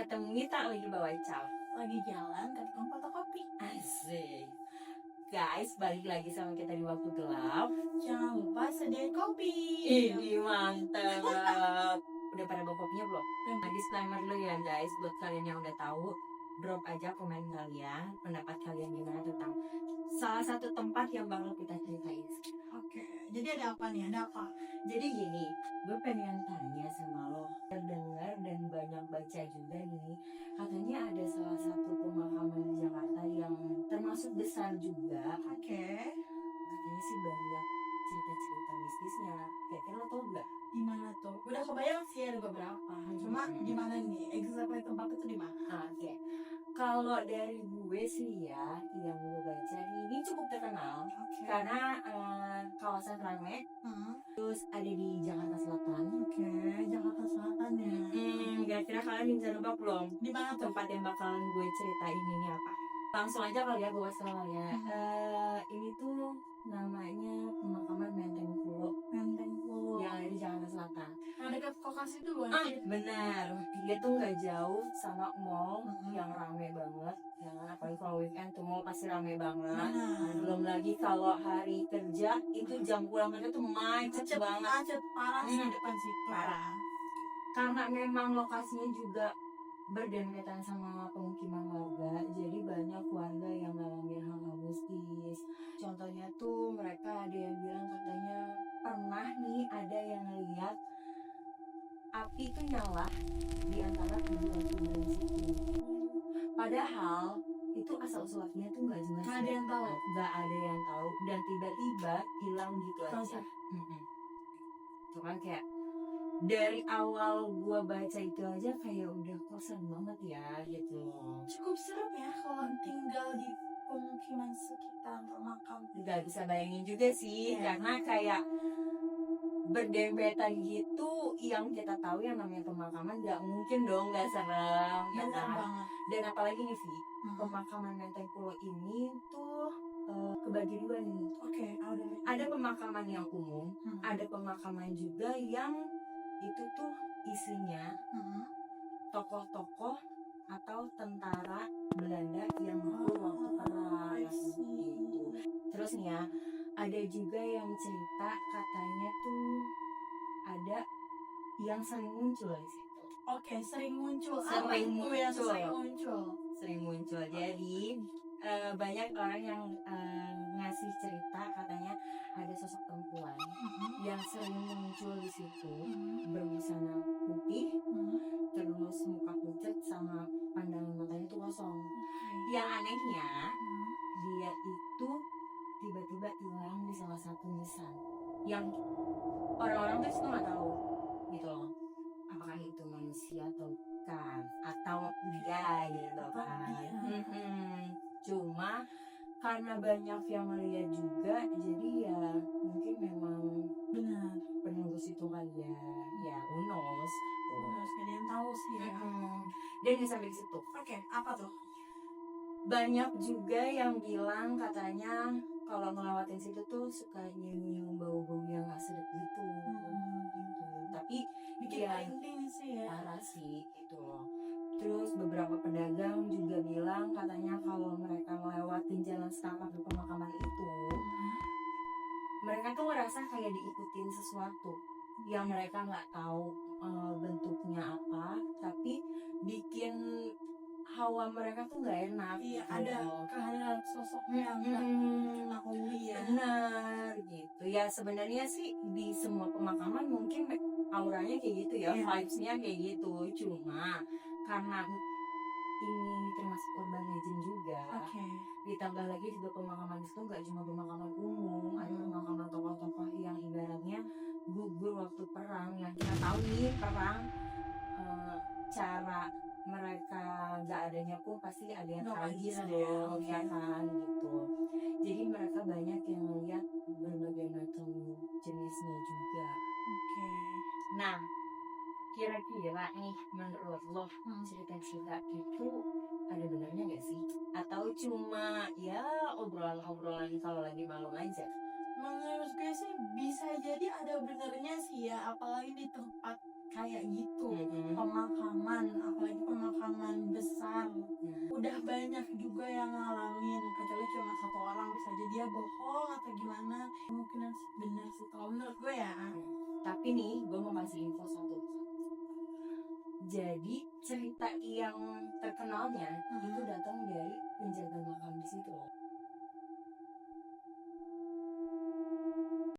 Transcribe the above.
ketemu Mita lagi bawa cal. Lagi jalan ke tukang fotokopi. Asik. Guys, balik lagi sama kita di Waktu Gelap. Jangan lupa sediain kopi. Ini mantap. Udah pada bawa kopinya belum? Nah, disclaimer dulu ya guys, buat kalian yang udah tahu, drop aja komen kalian, pendapat kalian gimana tentang salah satu tempat yang bakal kita ceritain. Oke, jadi ada apa nih? Ada apa? Jadi gini, gue pengen tanya sama lo, terdengar dan banyak baca juga nih, katanya ada salah satu pemakaman di Jakarta yang termasuk besar juga. Oke. Katanya sih banyak cerita-cerita mistisnya. Kira-kira lo tau gak? Di mana tuh? Udah kebayang sih ada beberapa. Cuma di mana nih? Exactly tempat itu di mana? Oke. Kalau dari gue sih ya, yang gue baca ini cukup terkenal Oke. karena kawasan Rame, terus ada di Jakarta Selatan. Oke, Jakarta Selatan ya. Kira-kira kalian bisa nebak belum Di mana tuh? tempat yang bakalan gue ceritain ini apa? Langsung aja kali ya gue kasih tau ya. Ini tuh namanya pemakaman Menteng Pulo Menteng Pulo. yang ada di Jakarta Selatan. Yang dekat Kokas itu bukan? Benar, dia tuh nggak jauh sama mall yang rame banget. Yang apalagi kalau weekend tuh mall pasti rame banget. Benar. Belum lagi kalau hari kerja itu jam pulang kerja tuh macet banget. Macet parah sih depan situ. Parah. Karena memang lokasinya juga berdempetan sama pemukiman warga, jadi banyak warga yang ngalamin hal-hal mistis. Contohnya tuh mereka ada yang bilang katanya pernah nih ada yang lihat api tuh nyala di antara kuburan-kuburan situ. Padahal itu asal usulnya tuh nggak jelas. Nggak ada yang tahu. Nggak ada yang tahu dan tiba-tiba hilang gitu aja. Itu kan kayak dari awal gua baca itu aja kayak udah kosan banget ya gitu. Cukup serem ya kalau tinggal di pemukiman sekitar makam. Gak bisa bayangin juga sih karena kayak berdempetan gitu, yang kita tahu yang namanya pemakaman gak mungkin dong gak serem. Benar banget. Dan apalagi nih Vi, pemakaman Menteng Pulo ini tuh kebagi dua nih. Oke, ada pemakaman yang umum, ada pemakaman juga yang itu tuh isinya tokoh-tokoh atau tentara Belanda yang dulu waktu perang gitu. Terus nih ya, ada juga yang cerita katanya tuh ada yang sering muncul di situ. Oke, sering muncul. Sering Sering muncul. Jadi banyak orang yang ngasih cerita katanya ada sosok perempuan yang sering muncul di situ, berbusana putih, terus muka pucat sama pandangan matanya itu kosong. Yang anehnya dia itu tiba-tiba hilang di salah satu nisan yang orang-orang tuh nggak tahu gitu loh, apakah itu manusia atau bukan, atau dia gitu kan. Cuma karena banyak yang melihat juga, jadi ya mungkin memang benar penunggu situ kali ya who knows. Harus ada yang tahu sih ya. Dan nggak sampai di situ. Oke, apa tuh? Banyak juga yang bilang katanya kalau ngelewatin situ tuh suka nyium bau-bau yang nggak sedap gitu. Tapi bikin merinding sih ya. Parah sih itu loh. Terus beberapa pedagang juga bilang katanya kalau mereka ngelewatin jalan setapak ke pemakaman itu, mereka tuh ngerasa kayak diikutin sesuatu yang mereka nggak tahu bentuknya apa, tapi bikin hawa mereka tuh nggak enak. Iya, gitu. ada kehadiran sosoknya yang nggak diketahui ya. Benar gitu ya. Sebenarnya sih di semua pemakaman mungkin auranya kayak gitu ya, vibes-nya kayak gitu. Cuma karena ini termasuk urban legend juga. Ditambah lagi juga pemakaman itu nggak cuma pemakaman umum, ada pemakaman tokoh-tokoh yang ibaratnya gugur waktu perang. Yang kita tahu nih perang, cara mereka nggak adanya pun pasti ada yang tragis dong, ya kan gitu. Jadi mereka banyak yang melihat berbagai macam jenisnya juga. Nah, kira-kira nih menurut lo cerita-cerita itu ada benarnya gak sih? Atau cuma ya obrolan-obrolan kalau lagi malam aja? Menurut gue sih bisa jadi ada benernya sih ya, apalagi di tempat kayak gitu. Pemakaman, apalagi pemakaman banyak juga yang ngalamin, kecuali cuma satu orang bisa jadi dia bohong atau gimana. Mungkin bener sih kalau menurut gue ya. Tapi nih gue mau kasih info satu. Jadi cerita yang terkenalnya itu